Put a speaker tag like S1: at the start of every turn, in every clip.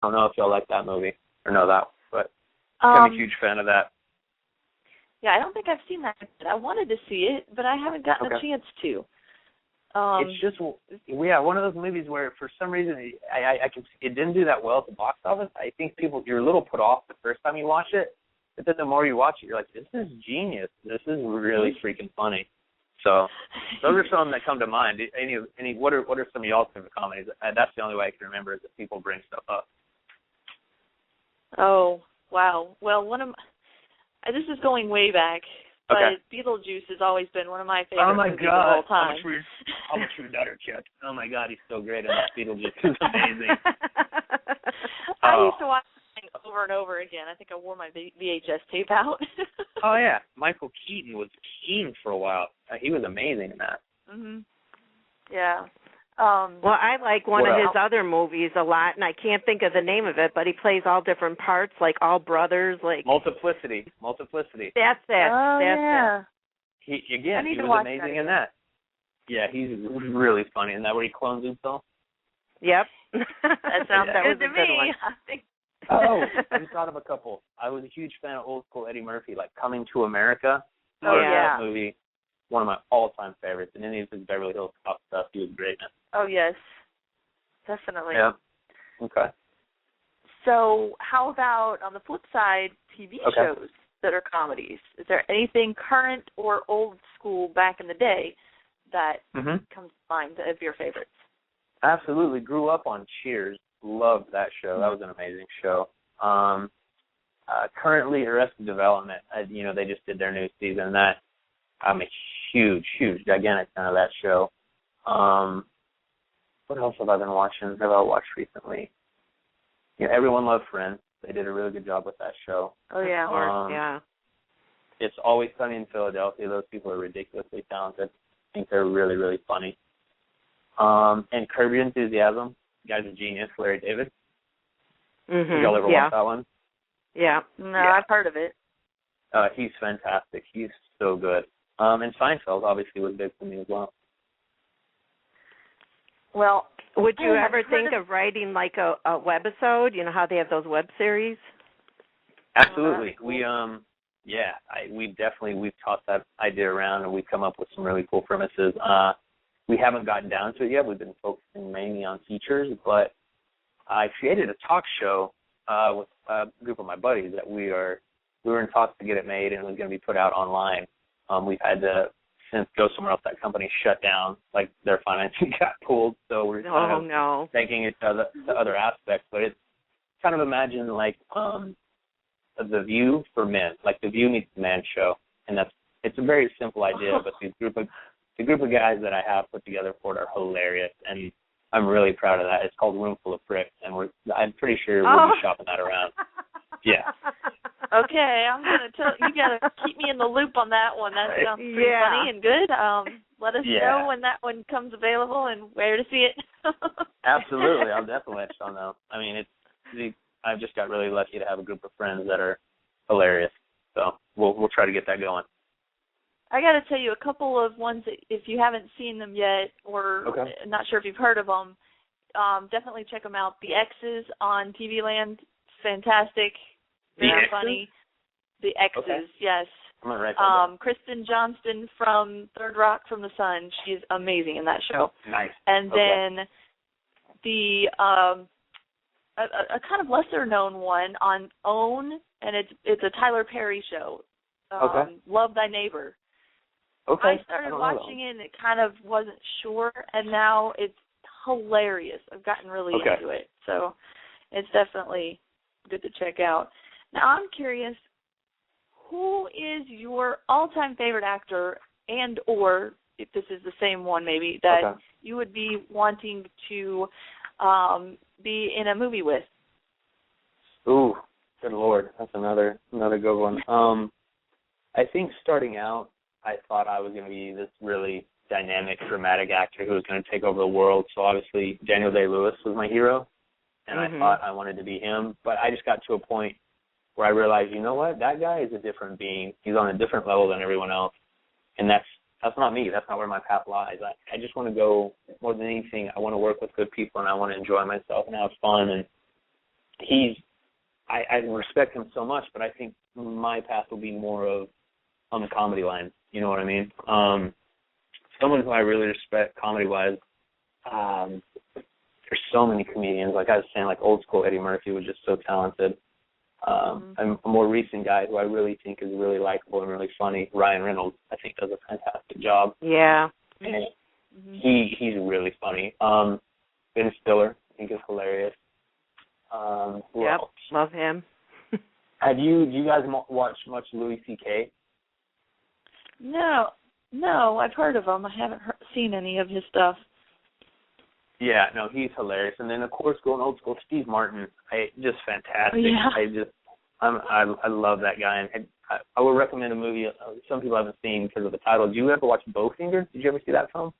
S1: I don't know if y'all like that movie or know that, but I'm a huge fan of that.
S2: Yeah, I don't think I've seen that. I wanted to see it, but I haven't gotten a chance to.
S1: It's just, one of those movies where for some reason it didn't do that well at the box office. I think you're a little put off the first time you watch it, but then the more you watch it, you're like, this is genius. This is really freaking funny. So those are some that come to mind. What are some of y'all's favorite comedies? That's the only way I can remember is that people bring stuff up.
S3: Oh, wow. Well, this is going way back. But Beetlejuice has always been one of my favorite movies of all time.
S1: I'm a true nutter, Chuck. Oh, my God, he's so great in that. Beetlejuice is amazing.
S3: I used to watch it over and over again. I think I wore my VHS tape out.
S1: Oh, yeah. Michael Keaton was Keaton for a while. He was amazing in that.
S3: Mm-hmm. Yeah.
S2: Well, I like one of his other movies a lot, and I can't think of the name of it, but he plays all different parts, like all brothers, like
S1: Multiplicity.
S2: That's it.
S3: Yeah.
S1: He was amazing in that. Yeah, he's really funny in that where he clones himself.
S2: Yep.
S3: That sounds good to me.
S1: I thought of a couple. I was a huge fan of old school Eddie Murphy, like Coming to America. That movie, one of my all-time favorites. And any of his Beverly Hills Cop stuff, he was great in it.
S3: Oh, yes. Definitely.
S1: Yeah. Okay.
S3: So how about, on the flip side, TV shows that are comedies? Is there anything current or old school back in the day that comes to mind of your favorites?
S1: Absolutely. Grew up on Cheers. Loved that show. That was an amazing show. Currently, Arrested Development. They just did their new season. That I'm a huge, gigantic fan of that show. What else have I been watching? Have I watched recently? Everyone Loved Friends. They did a really good job with that show.
S3: Oh, yeah.
S1: It's Always Sunny in Philadelphia. Those people are ridiculously talented. I think they're really, really funny. And Curb Your Enthusiasm. You guys are genius. Larry David.
S2: Mm-hmm.
S1: Did y'all ever watch that one?
S2: Yeah.
S3: No, I've heard of it.
S1: He's fantastic. He's so good. And Seinfeld, obviously, was big for me as well.
S3: Well,
S2: would you ever think of writing like a webisode? You know how they have those web series?
S1: Absolutely. We've tossed that idea around, and we've come up with some really cool premises. We haven't gotten down to it yet. We've been focusing mainly on features, but I created a talk show with a group of my buddies that we were in talks to get it made, and it was going to be put out online. We've had to since go somewhere else. That company shut down, like their financing got pulled, so we're kind of thinking it to other aspects. But it's kind of imagine like The View for men, like The View meets the Man Show, and it's a very simple idea, but the group of guys that I have put together for it are hilarious, and I'm really proud of that. It's called Room Full of Pricks, and I'm pretty sure we'll be shopping that around. Yeah.
S3: Okay, I'm gonna tell you. Gotta keep me in the loop on that one. That sounds pretty funny and good. Let us know when that one comes available and where to see it.
S1: Absolutely, I'll definitely let y'all know. I mean, I've just got really lucky to have a group of friends that are hilarious. So we'll try to get that going.
S3: I got to tell you a couple of ones that if you haven't seen them yet or not sure if you've heard of them, definitely check them out. The X's on TV Land, fantastic, very funny. The X's, yes.
S1: I'm gonna write that down.
S3: Kristen Johnston from Third Rock from the Sun, she's amazing in that show.
S1: Nice.
S3: And then the a kind of lesser known one on OWN, and it's a Tyler Perry show. Love Thy Neighbor.
S1: Okay.
S3: I started watching it and it kind of wasn't sure, and now it's hilarious. I've gotten really into it, so it's definitely good to check out. Now I'm curious, who is your all-time favorite actor, and or if this is the same one maybe that you would be wanting to be in a movie with?
S1: Ooh, good Lord, that's another good one. I think starting out, I thought I was going to be this really dynamic, dramatic actor who was going to take over the world. So obviously Daniel Day-Lewis was my hero, and I thought I wanted to be him. But I just got to a point where I realized, you know what, that guy is a different being. He's on a different level than everyone else, and that's not me. That's not where my path lies. I just want to go, more than anything, I want to work with good people, and I want to enjoy myself and have fun. And I respect him so much, but I think my path will be more of on the comedy line. You know what I mean? Someone who I really respect comedy-wise, there's so many comedians. Like I was saying, like old school Eddie Murphy was just so talented. A more recent guy who I really think is really likable and really funny, Ryan Reynolds, I think does a fantastic job.
S2: Yeah.
S1: And he's really funny. Ben Stiller, I think is hilarious.
S2: Yep, love him.
S1: Do you guys watch much Louis C.K.?
S3: No, I've heard of him. I haven't seen any of his stuff.
S1: Yeah, no, he's hilarious. And then, of course, going old school, Steve Martin, just fantastic.
S3: Yeah.
S1: I love that guy. And I would recommend a movie some people haven't seen because of the title. Did you ever watch Bowfinger? Did you ever see that film?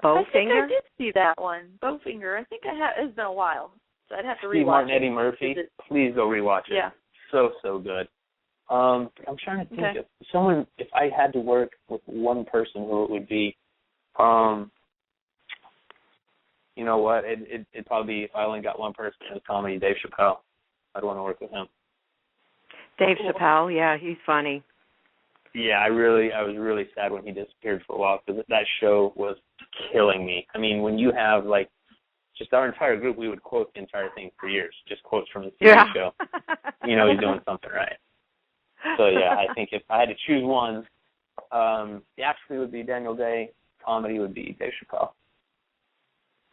S2: Bowfinger?
S3: I think I did see that one. Bowfinger. I think I have. It's been a while, so I'd have to rewatch
S1: Steve Martin,
S3: it.
S1: Eddie Murphy. Please go rewatch it.
S3: Yeah.
S1: So good. I'm trying to think of someone. If I had to work with one person, who it would be. You know what? It'd probably be, if I only got one person in comedy, Dave Chappelle. I'd want to work with him.
S2: Dave Chappelle, yeah, he's funny.
S1: Yeah, I was really sad when he disappeared for a while because that show was killing me. I mean, when you have, like, just our entire group, we would quote the entire thing for years, just quotes from the TV show. You know he's doing something right. So, yeah, I think if I had to choose one, the action would be Daniel Day, comedy would be Dave Chappelle.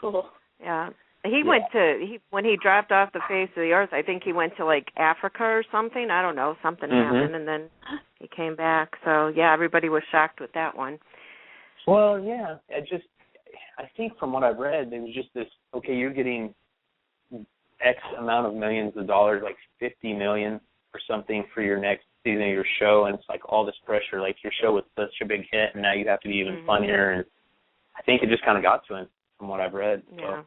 S3: Cool.
S2: Yeah. When he dropped off the face of the earth, I think he went to, like, Africa or something. I don't know. Something happened, and then he came back. So, yeah, everybody was shocked with that one.
S1: Well, yeah. I think from what I've read, there was just this, okay, you're getting X amount of millions of dollars, like $50 million or something for your next season of your show, and it's like all this pressure. Like your show was such a big hit, and now you have to be even funnier. And I think it just kind of got to him from what I've read.
S2: Yeah.
S1: So.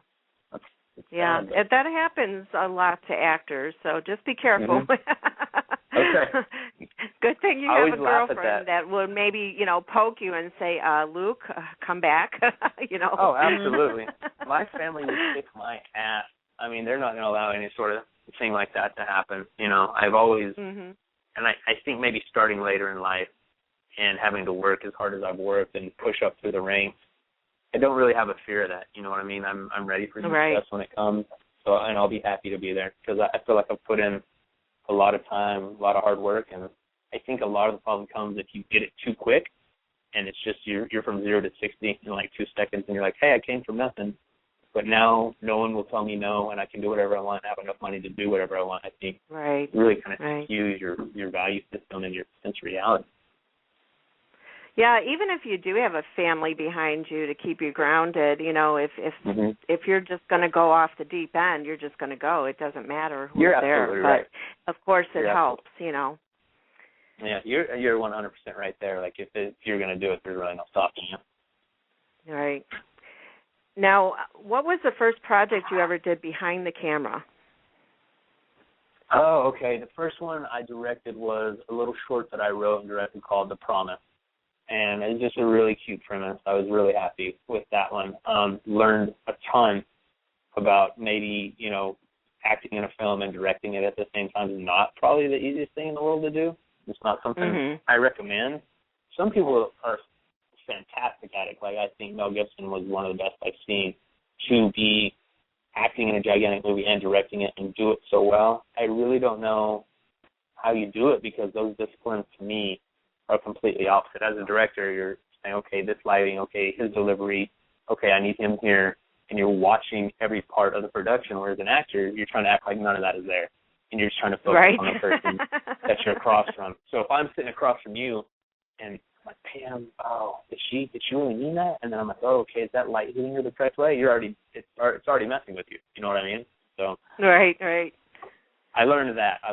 S2: Yeah, that happens a lot to actors, so just be careful.
S1: Okay.
S2: Good thing you have a girlfriend that will maybe, poke you and say, Luke, come back,
S1: Oh, absolutely. My family would kick my ass. I mean, they're not going to allow any sort of thing like that to happen. I've always, and I think maybe starting later in life and having to work as hard as I've worked and push up through the ranks, I don't really have a fear of that. You know what I mean? I'm ready for success when it comes, and I'll be happy to be there because I feel like I've put in a lot of time, a lot of hard work, and I think a lot of the problem comes if you get it too quick, and it's just you're from 0 to 60 in like 2 seconds, and you're like, hey, I came from nothing, but now no one will tell me no, and I can do whatever I want, and have enough money to do whatever I want. I think really kind of skews your value system and your sense of reality.
S2: Yeah, even if you do have a family behind you to keep you grounded, if you're just going to go off the deep end, you're just going to go. It doesn't matter who's there.
S1: Right.
S2: But, of course, it helps, Yeah,
S1: you're 100% right there. Like, if you're going to do it, there's really no stopping you.
S2: Right. Now, what was the first project you ever did behind the camera?
S1: Oh, okay. The first one I directed was a little short that I wrote and directed called The Promise. And it was just a really cute premise. I was really happy with that one. Learned a ton about maybe, acting in a film and directing it at the same time is not probably the easiest thing in the world to do. It's not something I recommend. Some people are fantastic at it. Like, I think Mel Gibson was one of the best I've seen to be acting in a gigantic movie and directing it and do it so well. I really don't know how you do it because those disciplines, to me, are completely opposite. As a director, you're saying, okay, this lighting, okay, his delivery, okay, I need him here, and you're watching every part of the production, whereas an actor, you're trying to act like none of that is there, and you're just trying to focus on the person that you're across from. So if I'm sitting across from you, and I'm like, Pam, did she really mean that? And then I'm like, okay, is that light hitting her the correct way? It's already messing with you. You know what I mean? So
S2: Right.
S1: I learned that. I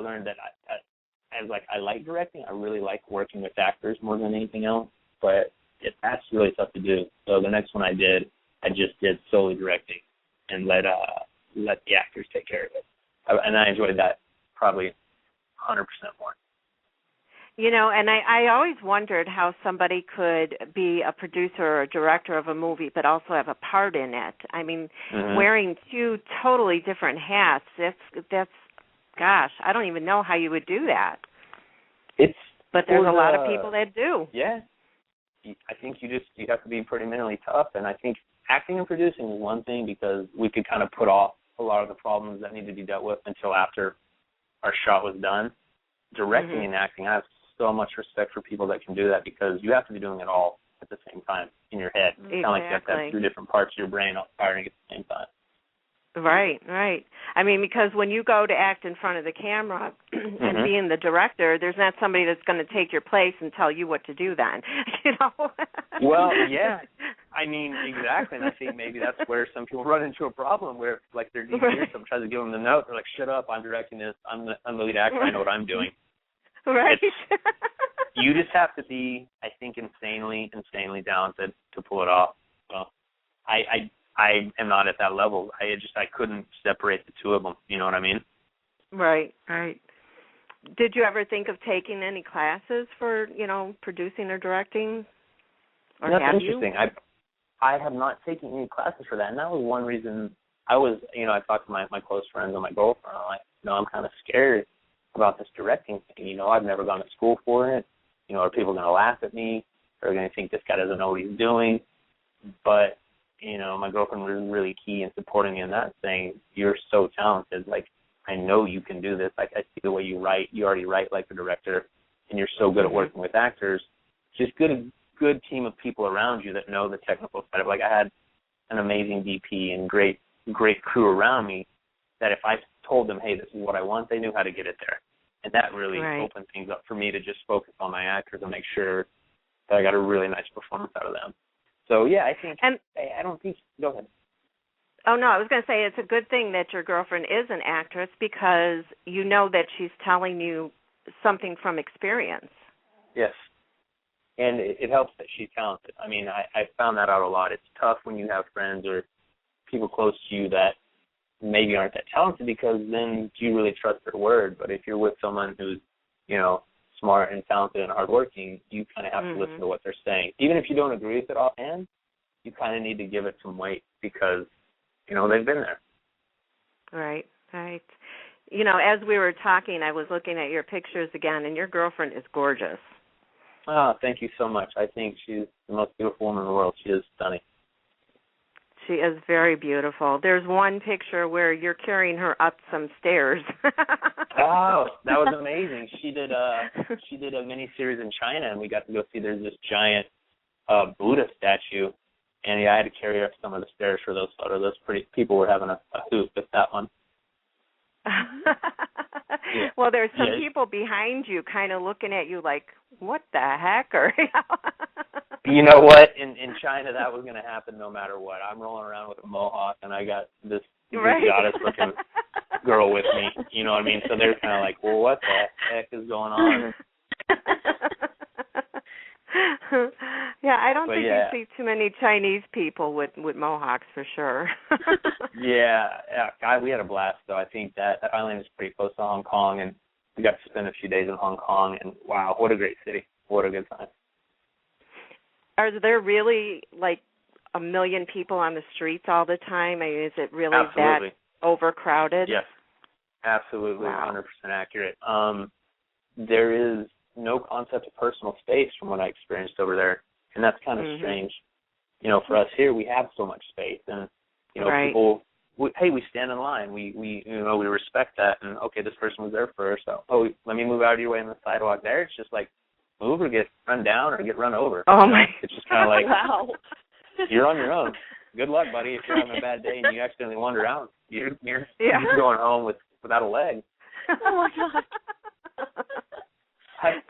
S1: like directing. I really like working with actors more than anything else, but that's really tough to do. So the next one I just did solely directing and let the actors take care of it. And I enjoyed that probably 100% more.
S2: You know, and I always wondered how somebody could be a producer or a director of a movie but also have a part in it. I mean, wearing two totally different hats, that's gosh, I don't even know how you would do that. But there's a lot of people that do.
S1: Yeah. I think you have to be pretty mentally tough, and I think acting and producing is one thing because we could kind of put off a lot of the problems that need to be dealt with until after our shot was done. Directing and acting, I have so much respect for people that can do that because you have to be doing it all at the same time in your head. It's kind of like you have to have 2 different parts of your brain all firing at the same time.
S2: Right. I mean, because when you go to act in front of the camera and being the director, there's not somebody that's going to take your place and tell you what to do then, you know?
S1: Well, yeah. I mean, exactly. And I think maybe that's where some people run into a problem where, like, their DP or something tries to give them the note. They're like, shut up, I'm directing this. I'm the lead actor. I know what I'm doing.
S2: Right.
S1: You just have to be, I think, insanely talented to pull it off. So I am not at that level. I couldn't separate the two of them. You know what I mean?
S2: Right. Did you ever think of taking any classes for, you know, producing or directing? Or
S1: that's
S2: have
S1: interesting.
S2: You?
S1: I have not taken any classes for that, and that was one reason I talked to my close friends and my girlfriend. I'm like, I'm kind of scared about this directing thing. You know, I've never gone to school for it. You know, are people going to laugh at me? Are they going to think this guy doesn't know what he's doing? But, you know, my girlfriend was really key in supporting me in that, saying, you're so talented. Like, I know you can do this. Like, I see the way you write. You already write like a director, and you're so good at working with actors. Just good team of people around you that know the technical side of it. Like, I had an amazing DP and great crew around me that if I told them, hey, this is what I want, they knew how to get it there. And that really opened things up for me to just focus on my actors and make sure that I got a really nice performance out of them. So, yeah, I think, I don't think, go ahead.
S2: Oh, no, I was going to say it's a good thing that your girlfriend is an actress because you know that she's telling you something from experience.
S1: Yes. And it helps that she's talented. I mean, I found that out a lot. It's tough when you have friends or people close to you that maybe aren't that talented because then do you really trust their word? But if you're with someone who's, you know, smart and talented and hardworking, you kind of have to listen to what they're saying. Even if you don't agree with it offhand, you kind of need to give it some weight because, you know, they've been there.
S2: Right. You know, as we were talking, I was looking at your pictures again, and your girlfriend is gorgeous.
S1: Oh, thank you so much. I think she's the most beautiful woman in the world. She is stunning.
S2: She is very beautiful. There's one picture where you're carrying her up some stairs.
S1: Oh, that was amazing. She did a mini-series in China, and we got to go see there's this giant Buddha statue. And, yeah, I had to carry her up some of the stairs for those photos. People were having a hoot with that one.
S2: Yeah. Well, there's some people behind you kind of looking at you like, what the heck? Or,
S1: you know what? In China, that was going to happen no matter what. I'm rolling around with a mohawk, and I got this goddess-looking girl with me. You know what I mean? So they're kind of like, well, what the heck is going on?
S2: Yeah, I don't think you see too many Chinese people with mohawks for sure.
S1: Yeah, God, we had a blast, though. I think that island is pretty close to Hong Kong, and we got to spend a few days in Hong Kong, and wow, what a great city. What a good time.
S2: Are there really, like, 1 million people on the streets all the time? I mean, is it really that overcrowded?
S1: Yes, absolutely,
S2: wow.
S1: 100% accurate. There is no concept of personal space from what I experienced over there, and that's kind of strange. You know, for us here, we have so much space, and, you know, people, we stand in line. We respect that, and, okay, this person was there first, so, let me move out of your way on the sidewalk there. It's just like, move or get run down or get run over.
S2: Oh, my.
S1: It's just kind of like, wow. You're on your own. Good luck, buddy. If you're having a bad day and you accidentally wander out, you're going home without a leg.
S3: Oh, my God.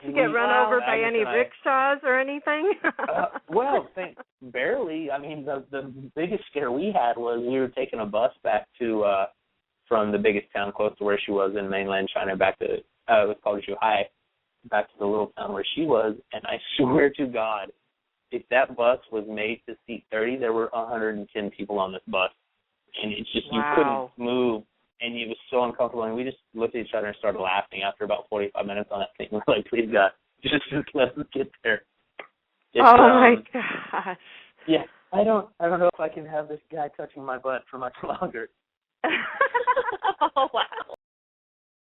S2: Did you get run over by any rickshaws or anything?
S1: Barely. I mean, the biggest scare we had was we were taking a bus back to from the biggest town close to where she was in mainland China back to it was called Zhuhai, back to the little town where she was, and I swear to God, if that bus was made to seat 30, there were 110 people on this bus, and it's just you couldn't move. And it was so uncomfortable, and we just looked at each other and started laughing after about 45 minutes on that thing. We're like, please, God, just let us get there.
S2: My gosh.
S1: Yeah, I don't know if I can have this guy touching my butt for much longer.
S3: Oh, wow.